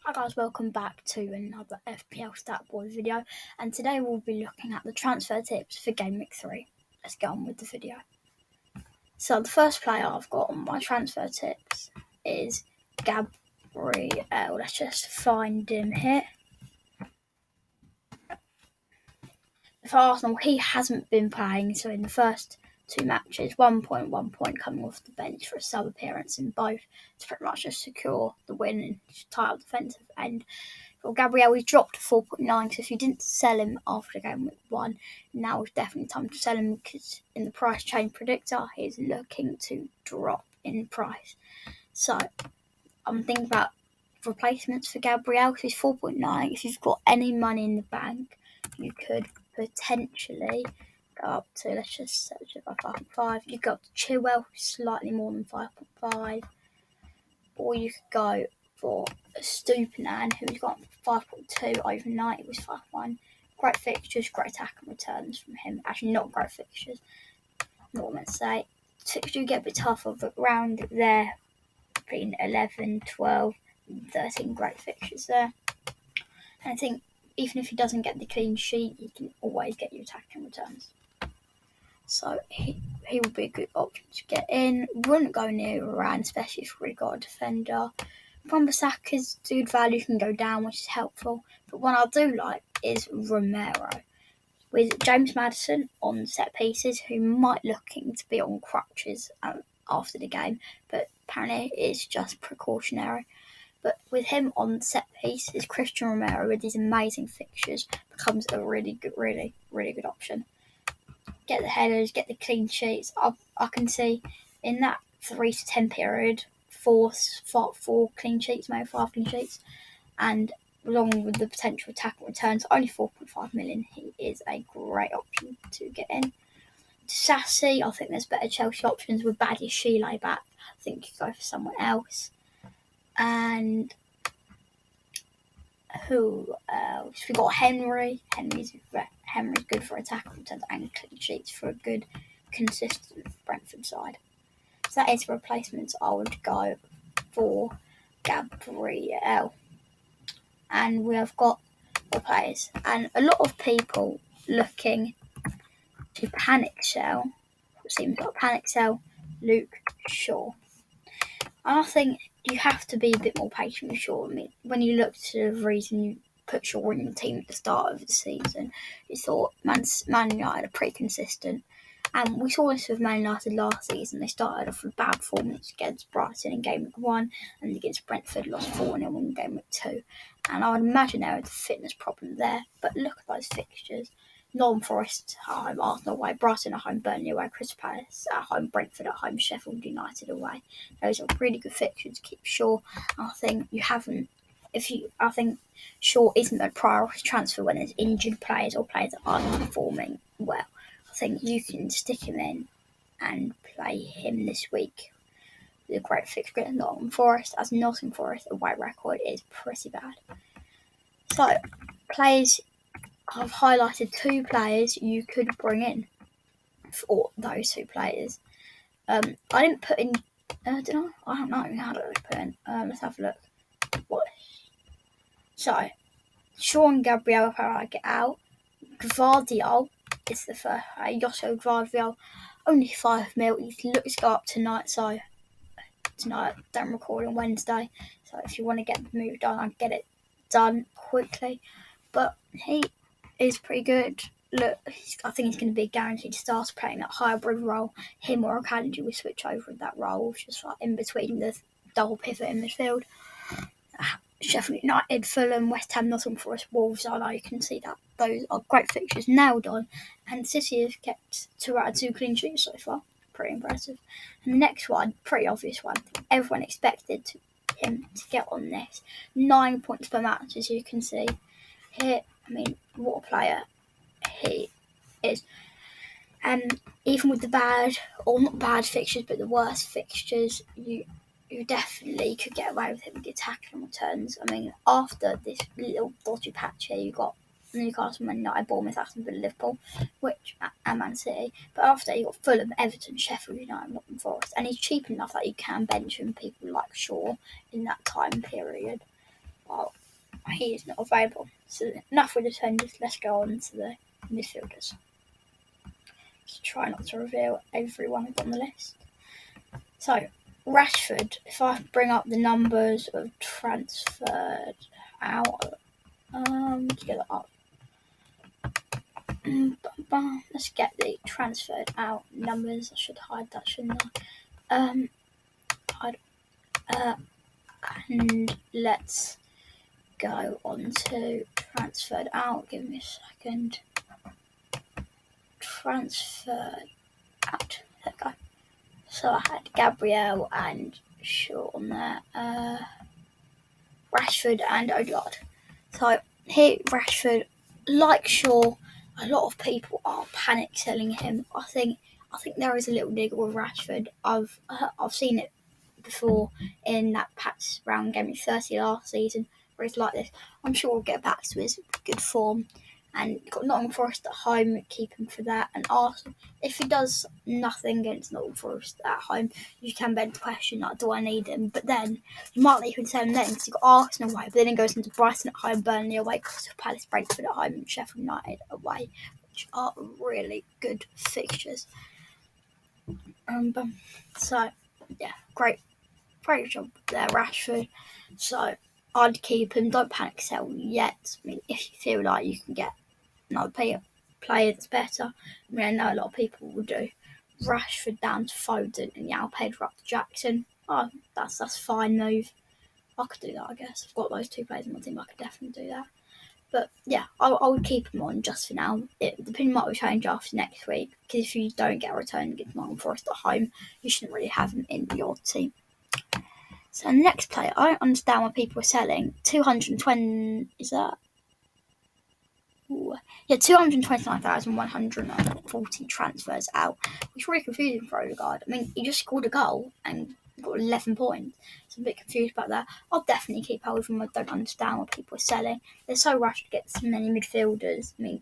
Hi guys, welcome back to another FPLSTATBOY video, and today we'll be looking at the transfer tips for Game Week 3. Let's get on with the video. So the first player I've got on my transfer tips is Gabriel. Let's just find him here. For Arsenal, he hasn't been playing, so in the first two matches, 1.1 coming off the bench for a sub appearance in both to pretty much just secure the win and tie up defensive end. For Gabriel, he's dropped to 4.9, so if you didn't sell him after game week 1, now is definitely time to sell him because in the price change predictor, he's looking to drop in price. So I'm thinking about replacements for Gabriel because he's 4.9. If you've got any money in the bank, you could potentially go up to, let's just search it by 5.5. You go up to Chilwell, slightly more than 5.5, or you could go for Stupinan, who's got 5.2 overnight. It was 5.1. Great fixtures, great attack and returns from him. Actually, not great fixtures. Not what I meant to say. Fixtures get a bit tougher, but round there, between 11, 12, 13 great fixtures there. And I think even if he doesn't get the clean sheet, he can always get you attack and returns. So he would be a good option to get in. Wouldn't go near Varane, especially if we've got a defender. Wan-Bissaka's good value can go down, which is helpful. But one I do like is Romero. With James Maddison on set pieces, who might looking to be on crutches after the game, but apparently it's just precautionary. But with him on set pieces, Christian Romero with these amazing fixtures becomes a really good option. Get the headers, get the clean sheets. I can see in that 3 to 10 period, four clean sheets, maybe 5 clean sheets, and along with the potential tackle returns, only 4.5 million, he is a great option to get in. Sassy, I think there's better Chelsea options with Badiashile back. I think you go for someone else. And who else? We've got Henry. Henry's good for attack returns and clean sheets for a good, consistent Brentford side. So that is replacements. I would go for Gabriel. And we have got the players. And a lot of people looking to panic sell. It seems like panic sell Luke Shaw. And I think you have to be a bit more patient with Shaw. I mean, when you look to the reason you put Shaw in your team at the start of the season, you thought Man United are pretty consistent. And we saw this with Man United last season. They started off with bad performance against Brighton in game week 1 and against Brentford lost 4-0 in game week 2. And I would imagine there was a fitness problem there. But look at those fixtures. Nottingham Forest at home, Arsenal away, Brighton at home, Burnley away, Crystal Palace at home, Brentford at home, Sheffield United away. Those are really good fixtures to keep Shaw. I think I think Shaw isn't a priority transfer when there's injured players or players that aren't performing well. I think you can stick him in and play him this week with a great fixture against Nottingham Forest, as Nottingham Forest away record is pretty bad. So, I've highlighted 2 players you could bring in for those 2 players. I didn't put in. I don't know how to put in. Let's have a look. So, Sean Gabriel, if I get out. Gvardiol is the first. Yosso Gvardiol, only 5 mil. He looks to go up tonight. So tonight, don't record on Wednesday. So if you want to get the move done, I'll get it done quickly. But he is pretty good. Look, I think he's going to be guaranteed to start playing that hybrid role. Him or Akanji will switch over in that role, just like in between the double pivot in midfield. Sheffield United, Fulham, West Ham, Nottingham Forest, Wolves. I know you can see that those are great fixtures nailed on, and City have kept 2 out of 2 clean sheets so far. Pretty impressive. And the next one, pretty obvious one. Everyone expected him to get on this. 9 points per match, as you can see here. I mean, what a player he is. And even with the bad, or not bad fixtures, but the worst fixtures, you definitely could get away with him with the attack and returns. I mean, after this little dodgy patch here, you got Newcastle, Man United, Bournemouth, Aston Villa, Liverpool, and Man City. But after you got Fulham, Everton, Sheffield United, Nottingham Forest, and he's cheap enough that you can bench him people like Shaw in that time period. he is not available. So enough with the defenders. Let's go on to the midfielders. Just try not to reveal everyone I've got on the list. So Rashford, if I bring up the numbers of transferred out, let's get that up. Let's get the transferred out numbers. I should hide that, shouldn't I? And let's go on to transferred out. Give me a second. Transferred out. There we go. So I had Gabriel and Shaw on there. Rashford and Odegaard. So here, Rashford, like Shaw, a lot of people are panic selling him. I think there is a little niggle with Rashford. I've seen it before in that patch round GW3 last season where it's like this. I'm sure we'll get back to his good form, and got Nottingham Forest at home, keep him for that. And Arsenal, if he does nothing against Nottingham Forest at home, you can bend the question, like, do I need him? But then you might leave him sell him then, because you've got Arsenal away, but then he goes into Brighton at home, Burnley away, Crystal Palace, Brentford at home, and Sheffield United away, which are really good fixtures. So yeah, great job there, Rashford. So I'd keep him. Don't panic sell yet. I mean, if you feel like you can get another player that's better, I mean, I know a lot of people will do. Rashford down to Foden and Yao Pedro up to Jackson. Oh, that's fine move. I could do that, I guess. I've got those two players in my team. I could definitely do that. But yeah, I would keep him on just for now. The opinion might change after next week, because if you don't get a return against Nottingham Forest at home, you shouldn't really have him in your team. So the next player, I don't understand why people are selling 220. Is that? Ooh. Yeah, 229,140 transfers out, which is really confusing for Odegaard. I mean, he just scored a goal and got 11 points. So I'm a bit confused about that. I'll definitely keep hold of him. I don't understand what people are selling. They're so rushed to get so many midfielders. I mean,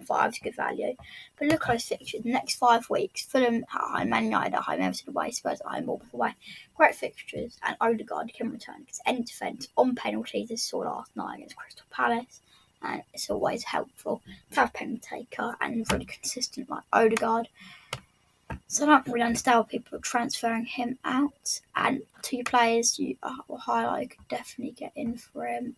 5 is good value. But look at those fixtures. The next 5 weeks, Fulham at home, Man United at home, Everton away, Spurs at home, Bournemouth away. Great fixtures. And Odegaard can return against any defence on penalties, as saw last night against Crystal Palace. And it's always helpful to have a penalty taker and really consistent like Odegaard. So I don't really understand why people are transferring him out. And 2 players you will highlight, you could definitely get in for him.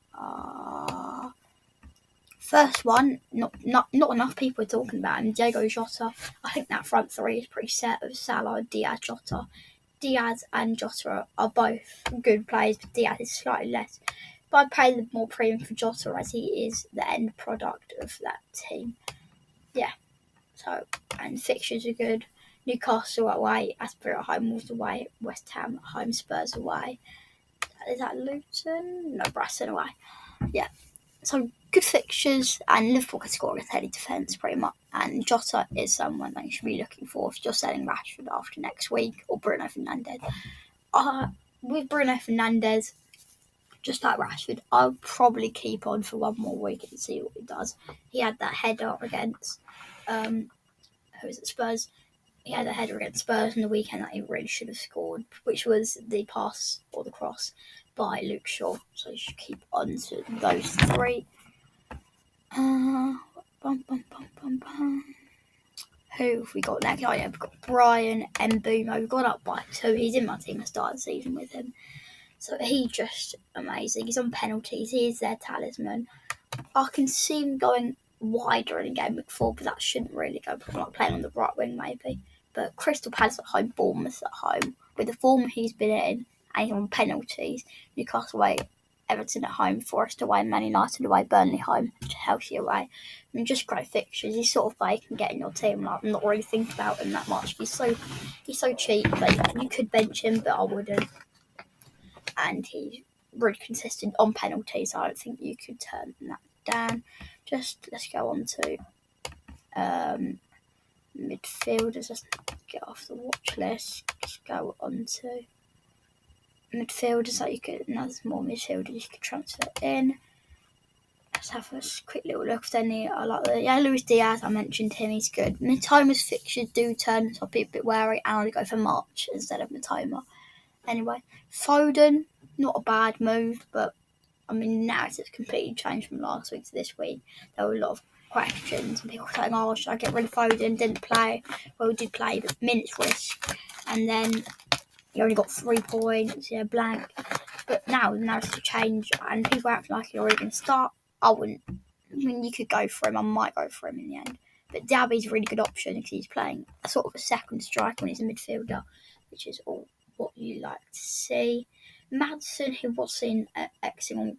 First one, not enough people are talking about him, Diego Jota. I think that front 3 is pretty set of Salah, Diaz, Jota. Diaz and Jota are both good players, but Diaz is slightly less. But I'd pay the more premium for Jota, as he is the end product of that team. Yeah. So, and fixtures are good. Newcastle away, Aston at home, Wolves away, West Ham at home, Spurs away. Is that Luton? No, Brighton away. Yeah. So good fixtures, and Liverpool can score against any defence pretty much. And Jota is someone that you should be looking for if you're selling Rashford after next week, or Bruno Fernandes. With Bruno Fernandes, just like Rashford, I'll probably keep on for 1 more week and see what he does. He had that header against who was it, Spurs. He had a header against Spurs on the weekend that he really should have scored, which was the pass or the cross by Luke Shaw. So you should keep on to those 3. Who have we got next? Oh yeah, we've got Brian Mbeumo. We've gone up by 2. He's in my team. I started the season with him. So he's just amazing. He's on penalties. He is their talisman. I can see him going wider in game week 4, but that shouldn't really go. Probably not playing on the right wing, maybe. But Crystal Palace at home, Bournemouth at home. With the form he's been in, and he's on penalties, Newcastle away, Everton at home, Forest away, Man United away, Burnley home, Chelsea away. I mean, just great fixtures. He's sort of player you can get in your team. Like, I'm not really thinking about him that much. He's so cheap. Like, you could bench him, but I wouldn't. And he's really consistent on penalties. I don't think you could turn that down. Just let's go on to midfielders. Let's get off the watch list. Just go on to midfielders that you could. Now there's more midfielders you could transfer in. Let's have a quick little look if any. I like Luis Diaz. I mentioned him. He's good. Mitoma's fixtures do turn, so I'll be a bit wary, and I'll go for March instead of Mitoma. Anyway, Foden, not a bad move, but I mean, the narrative's completely changed from last week to this week. There were a lot of questions and people saying, "Oh, should I get rid of Foden? Didn't play." Well, we did play, but minutes risk, and then he only got 3 points. Yeah, blank. But now the narrative changed, and people act like he's already going to start. I wouldn't. I mean, you could go for him. I might go for him in the end. But Diaby's a really good option because he's playing a sort of a second striker when he's a midfielder, which is all what you like to see. Maddison, who was seen exiting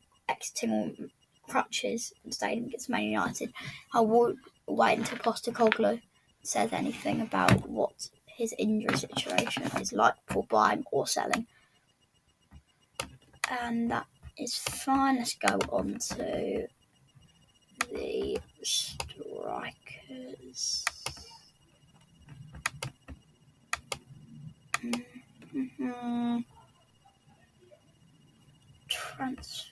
on crutches and staying against Man United, I would wait until Postecoglou says anything about what his injury situation is like for buying or selling. And that is fine. Let's go on to the strikers. Transfers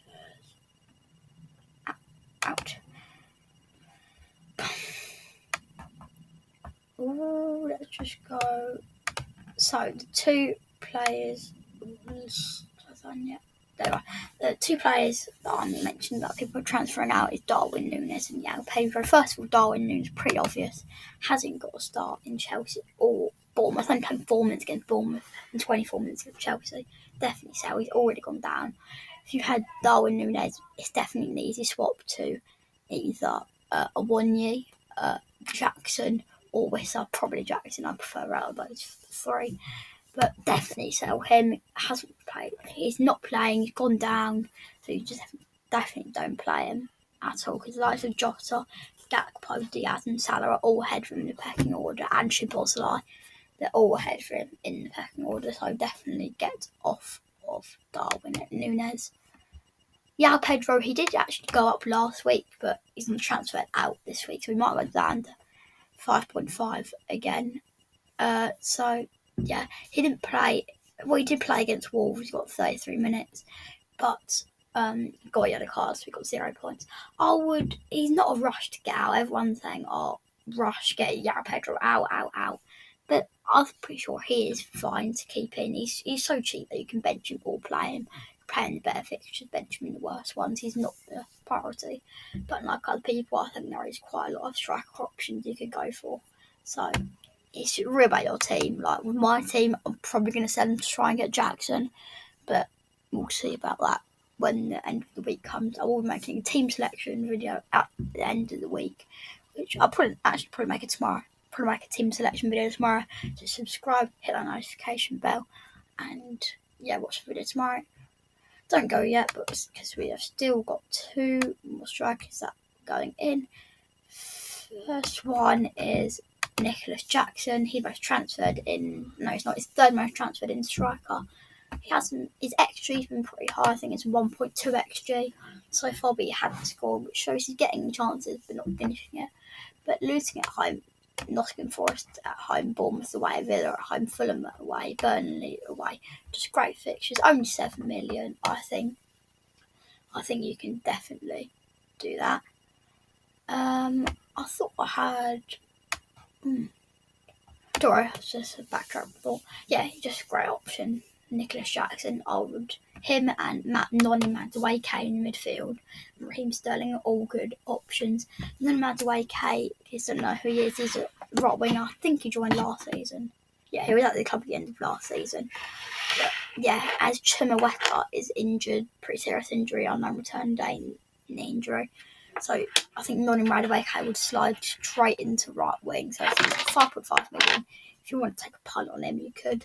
out. Ooh, let's just go. So the 2 players. There are. The 2 players that I mentioned that people are transferring out is Darwin Núñez and João Pedro. First of all, Darwin Núñez, pretty obvious, hasn't got a start in Chelsea or Bournemouth. Only playing 4 minutes against Bournemouth and 24 minutes against Chelsea. Definitely sell. He's already gone down. If you had Darwin Núñez, it's definitely an easy swap to either Awoniyi, Jackson, or Wissa. Probably Jackson. I prefer out of those 3. But definitely sell him. Hasn't played. He's not playing. He's gone down. So you just definitely don't play him at all. Because the likes of Jota, Gakpo, Diaz and Salah are all ahead from the pecking order. And Szoboszlai, they're all ahead for him in the pecking order. So definitely get off of Darwin Núñez. João Pedro, he did actually go up last week. But he's been transferred out this week. So we might go down to 5.5 again. So... yeah, he didn't play. Well, he did play against Wolves. He got 33 minutes, but got yellow cards. So he got 0 points. He's not a rush to get out. Everyone's saying, "Oh, rush, get João Pedro out." But I'm pretty sure he is fine to keep in. He's so cheap that you can bench him or play him. Playing the better fixtures, bench him in the worst ones. He's not the priority. But like other people, I think there is quite a lot of striker options you could go for. So. It's real about your team. Like with my team, I'm probably going to sell them to try and get Jackson, but we'll see about that when the end of the week comes. I will be making a team selection video at the end of the week, which I'll probably make it tomorrow. Probably make a team selection video tomorrow. So subscribe, hit that notification bell, and yeah, watch the video tomorrow. Don't go yet, but because we have still got 2 more strikers that are going in. First one is Nicholas Jackson. He was transferred in. No, he's not. His 3rd most transferred in striker. His XG's been pretty high. I think it's 1.2 XG so far, but he hadn't scored, which shows he's getting chances but not finishing it. But losing at home, Nottingham Forest at home, Bournemouth away, Villa at home, Fulham away, Burnley away, just great fixtures. Only 7 million, I think. I think you can definitely do that. I thought I had. Sorry, just a backtrack thought. Yeah, just a great option. Nicholas Jackson, him and Noni Madueke in the midfield. Raheem Sterling are all good options. And then Madueke, I don't know who he is. He's a right winger. I think he joined last season. Yeah, he was at the club at the end of last season. But yeah, as Chumaweka is injured, pretty serious injury on non-return day in the injury. So I think Noni Madueke would slide straight into right wing. So it's 5.5 million. If you want to take a punt on him, you could.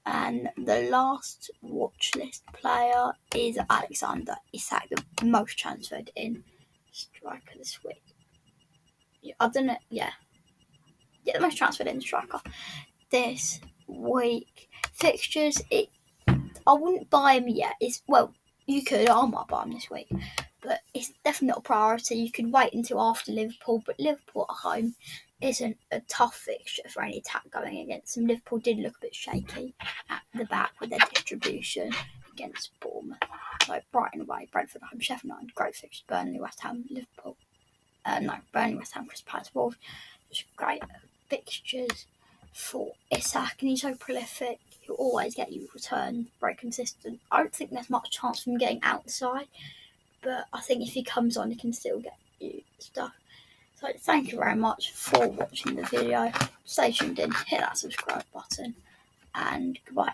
And the last watch list player is Alexander Isak, the most transferred in striker this week. Yeah, I've done it. Yeah, the most transferred in striker this week. Fixtures. I wouldn't buy him yet. You could. I might buy him this week. But it's definitely not a priority. You could wait until after Liverpool, but Liverpool at home isn't a tough fixture for any attack going against them. Liverpool did look a bit shaky at the back with their distribution against Bournemouth. So Brighton away, Brentford at home, Sheffield United, great fixtures, Burnley, West Ham, Liverpool. Burnley, West Ham, Crystal Palace, Wolves. Just great fixtures for Isak, and he's so prolific. He'll always get you return, very consistent. I don't think there's much chance from getting outside, but I think if he comes on, he can still get you stuff. So thank you very much for watching the video. Stay tuned in, hit that subscribe button, and goodbye.